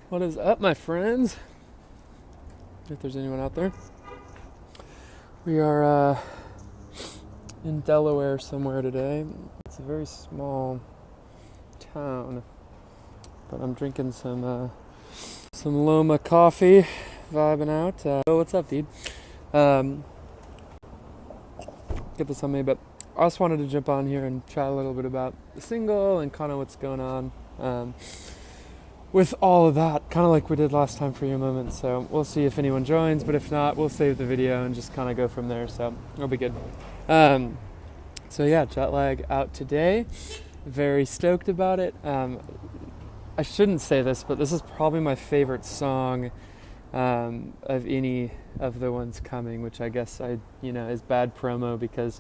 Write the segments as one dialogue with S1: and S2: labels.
S1: What is up, my friends? If there's anyone out there. We are in Delaware somewhere today. It's a very small town, but I'm drinking some Loma coffee, vibing out. Oh, what's up, dude? Get this on me, but I also wanted to jump on here and chat a little bit about the single and kind of what's going on. With all of that, kind of like we did last time for Your Moment. So we'll see if anyone joins, but if not, we'll save the video and just kind of go from there. So it'll be good. So yeah, jet lag out today. Very stoked about it. I shouldn't say this, but this is probably my favorite song of any of the ones coming, which I guess is bad promo because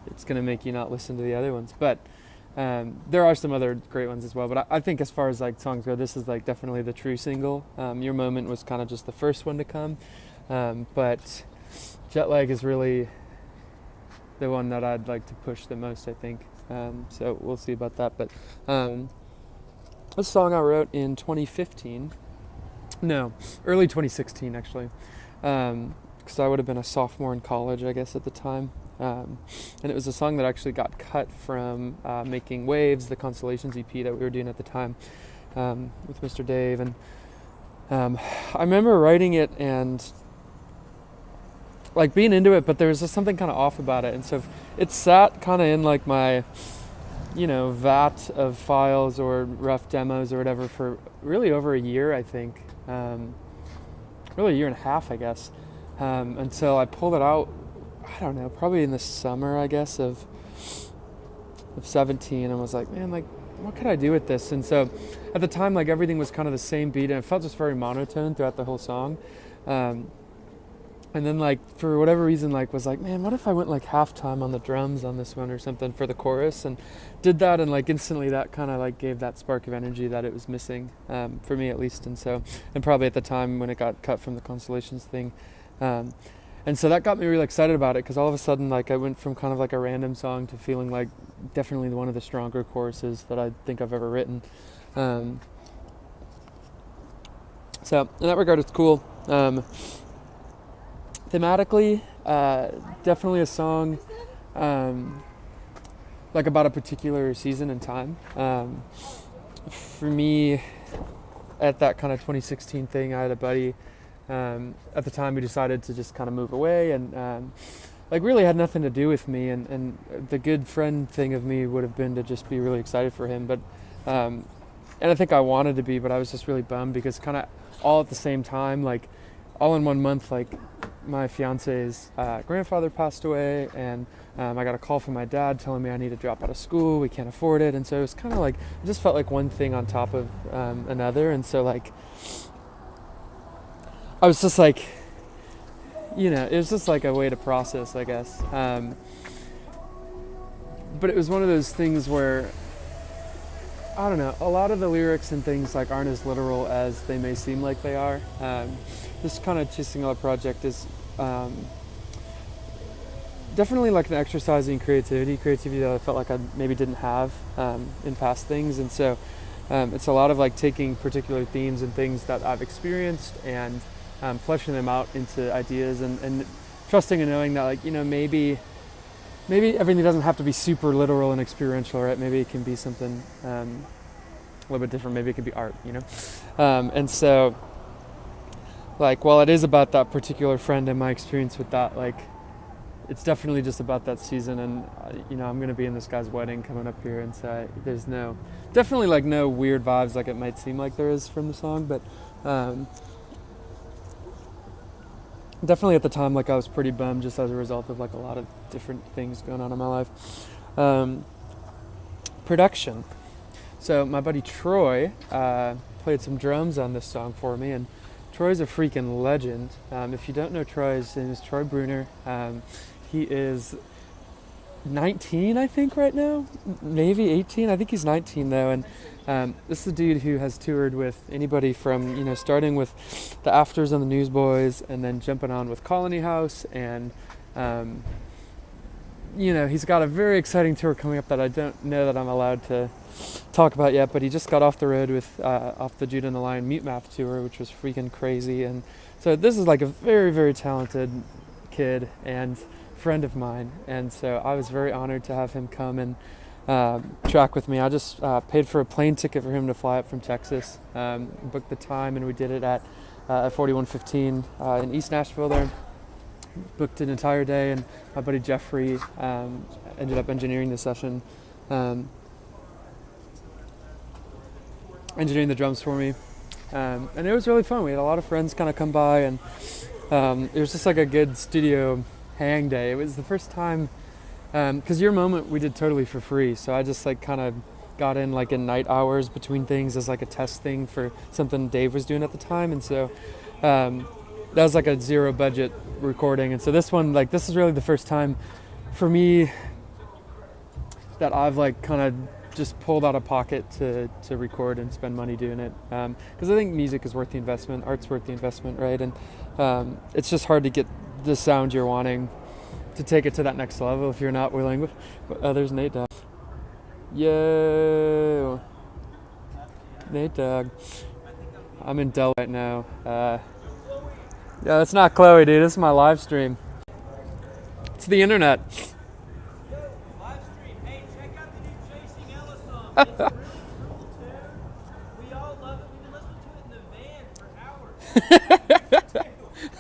S1: it's gonna make you not listen to the other ones. But there are some other great ones as well, but I think as far as like songs go, this is like definitely the true single. Your Moment was kind of just the first one to come, but Jet Lag is really the one that I'd like to push the most, I think. So we'll see about that. But this song I wrote in 2015, no, early 2016 actually, because I would have been a sophomore in college, I guess, at the time. And it was a song that actually got cut from Making Waves, the Constellations EP that we were doing at the time with Mr. Dave. And I remember writing it and like being into it, but there was just something kind of off about it. And so it sat kind of in like my, vat of files or rough demos or whatever for really over a year, I think. Really a year and a half, I guess, until I pulled it out. I don't know, probably in the summer, I guess, of 17, and was like, man, like, what could I do with this? And so at the time, like, everything was kind of the same beat, and it felt just very monotone throughout the whole song. And then, like, for whatever reason, like, was like, man, what if I went, like, halftime on the drums on this one or something for the chorus, and did that, and, like, instantly that kind of, like, gave that spark of energy that it was missing, for me at least. And so, and probably at the time when it got cut from the Constellations thing, and so that got me really excited about it, because all of a sudden, like, I went from kind of like a random song to feeling like definitely one of the stronger choruses that I think I've ever written. So in that regard, it's cool. Thematically, definitely a song like about a particular season and time. For me, at that kind of 2016 thing, I had a buddy. At the time, we decided to just kind of move away, and like really had nothing to do with me. And the good friend thing of me would have been to just be really excited for him. But and I think I wanted to be, but I was just really bummed because kind of all at the same time, like all in 1 month, like my fiance's grandfather passed away, and I got a call from my dad telling me I need to drop out of school. We can't afford it, and so it was kind of like it just felt like one thing on top of another, and so like. I was just like, it was just like a way to process, I guess. But it was one of those things where, I don't know, a lot of the lyrics and things like aren't as literal as they may seem like they are. This kind of Chasing Love project is definitely like an exercise in creativity that I felt like I maybe didn't have in past things. And so it's a lot of like taking particular themes and things that I've experienced and fleshing them out into ideas and trusting and knowing that, like, maybe everything doesn't have to be super literal and experiential, right? Maybe it can be something a little bit different. Maybe it can be art, and so, like, while it is about that particular friend and my experience with that, like, it's definitely just about that season. And I'm going to be in this guy's wedding coming up here, and so there's definitely like no weird vibes like it might seem like there is from the song, but definitely at the time, like, I was pretty bummed just as a result of like a lot of different things going on in my life. Production. So my buddy Troy played some drums on this song for me, and Troy's a freaking legend. If you don't know Troy, his name is Troy Bruner. He is 19, I think, right now, maybe 18. I think he's 19 though, and this is a dude who has toured with anybody from starting with the Afters and the Newsboys, and then jumping on with Colony House, and he's got a very exciting tour coming up that I don't know that I'm allowed to talk about yet, but he just got off the road with off the Judah and the Lion Mute Map tour, which was freaking crazy. And so this is like a very, very talented kid and friend of mine, and so I was very honored to have him come and track with me. I just paid for a plane ticket for him to fly up from Texas, booked the time, and we did it at 4115 in East Nashville there. Booked an entire day, and my buddy Jeffrey ended up engineering the session, engineering the drums for me, and it was really fun. We had a lot of friends kind of come by, and it was just like a good studio hang day. It was the first time, because Your Moment we did totally for free, so I just like kind of got in like in night hours between things as like a test thing for something Dave was doing at the time, and so that was like a zero budget recording. And so this one, like, this is really the first time for me that I've like kind of just pulled out of pocket to record and spend money doing it, because I think music is worth the investment, art's worth the investment, right? And it's just hard to get the sound you're wanting to take it to that next level if you're not willing. There's Nate Dogg. Yo, Nate Dogg. I'm in Delaware right now. Yeah, that's not Chloe, dude. This is my live stream. It's the internet.
S2: Live stream. Hey, check out the new Chasing Ella song. It's a really cool tune. We all love it. We've been listening to it in the van for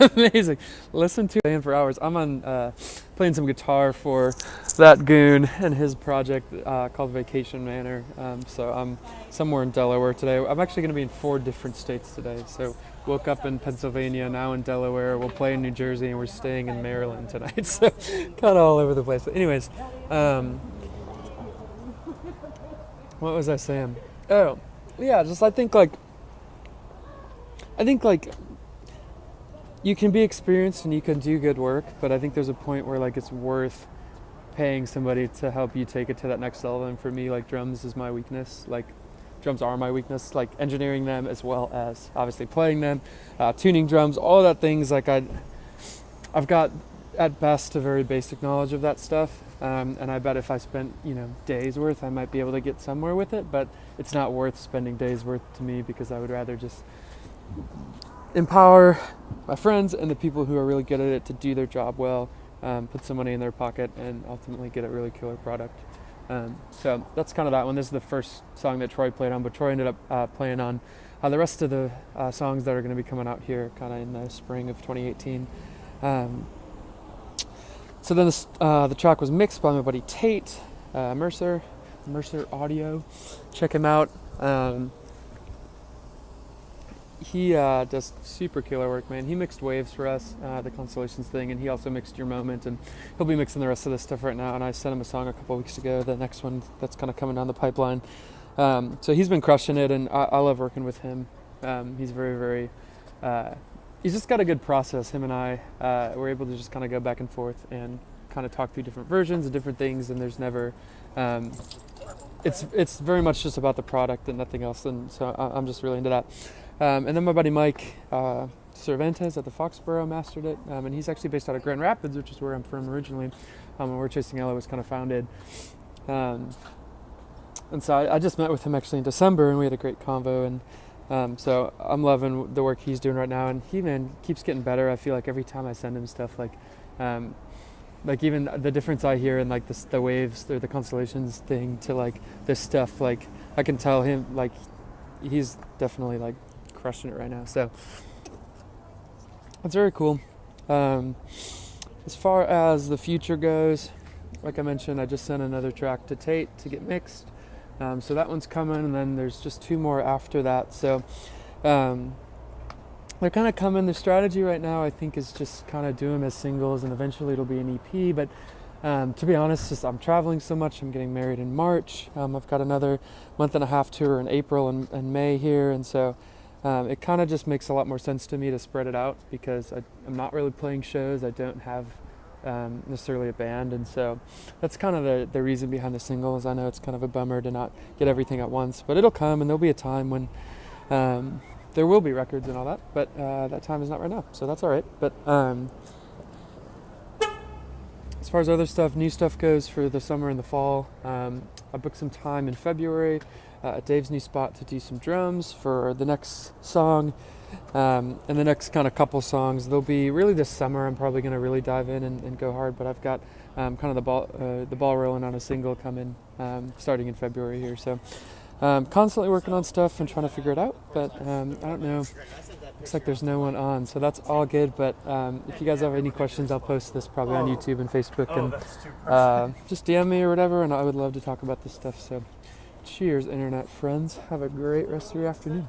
S2: hours.
S1: Amazing. Listen to it for hours. I'm on playing some guitar for that goon and his project called Vacation Manor. So I'm somewhere in Delaware today. I'm actually going to be in 4 different states today. So woke up in Pennsylvania, now in Delaware. We'll play in New Jersey, and we're staying in Maryland tonight. So kind of all over the place. But anyways, what was I saying? Oh, yeah. Just I think like you can be experienced and you can do good work, but I think there's a point where like it's worth paying somebody to help you take it to that next level. And for me, like, drums is my weakness. Like, drums are my weakness, like engineering them as well as obviously playing them, tuning drums, all that things. Like I've got at best a very basic knowledge of that stuff, and I bet if I spent days worth, I might be able to get somewhere with it. But it's not worth spending days worth to me, because I would rather just empower my friends and the people who are really good at it to do their job well, put some money in their pocket, and ultimately get a really killer product. So that's kind of that one. This is the first song that Troy played on, but Troy ended up playing on the rest of the songs that are going to be coming out here kind of in the spring of 2018. So then the track was mixed by my buddy Tate Mercer Audio. Check him out. He does super killer work, man. He mixed Waves for us, the Constellations thing, and he also mixed Your Moment, and he'll be mixing the rest of this stuff right now. And I sent him a song a couple of weeks ago, the next one that's kind of coming down the pipeline. So he's been crushing it, and I love working with him. He's very, very, he's just got a good process. Him and I, we're able to just kind of go back and forth and kind of talk through different versions and different things, and there's never, it's very much just about the product and nothing else, and so I'm just really into that. And then my buddy Mike Cervantes at the Foxborough mastered it, and he's actually based out of Grand Rapids, which is where I'm from originally, and where Chasing Ella was kind of founded. And so I just met with him actually in December, and we had a great convo, and so I'm loving the work he's doing right now, and he, man, keeps getting better. I feel like every time I send him stuff, like even the difference I hear in like the Waves or the Constellations thing to like this stuff, like I can tell him like he's definitely like crushing it right now. So that's very cool. As far as the future goes, like I mentioned, I just sent another track to Tate to get mixed. So that one's coming, and then there's just 2 more after that. So they're kind of coming. The strategy right now, I think, is just kind of do them as singles, and eventually it'll be an EP. But to be honest, just I'm traveling so much. I'm getting married in March. I've got another month-and-a-half tour in April and May here, and so it kind of just makes a lot more sense to me to spread it out, because I'm not really playing shows. I don't have necessarily a band, and so that's kind of the reason behind the singles. I know it's kind of a bummer to not get everything at once, but it'll come, and there'll be a time when there will be records and all that, but that time is not right now, so that's all right. But as far as other stuff, new stuff goes for the summer and the fall, I booked some time in February at Dave's new spot to do some drums for the next song. And the next kind of couple songs, they'll be really this summer. I'm probably going to really dive in and go hard, but I've got kind of the ball rolling on a single coming starting in February here. So constantly working on stuff and trying to figure it out, but I don't know. Looks like there's no one on, so that's all good. But if you guys have any questions, I'll post this probably on YouTube and Facebook, and just DM me or whatever, and I would love to talk about this stuff. So cheers, internet friends. Have a great rest of your afternoon.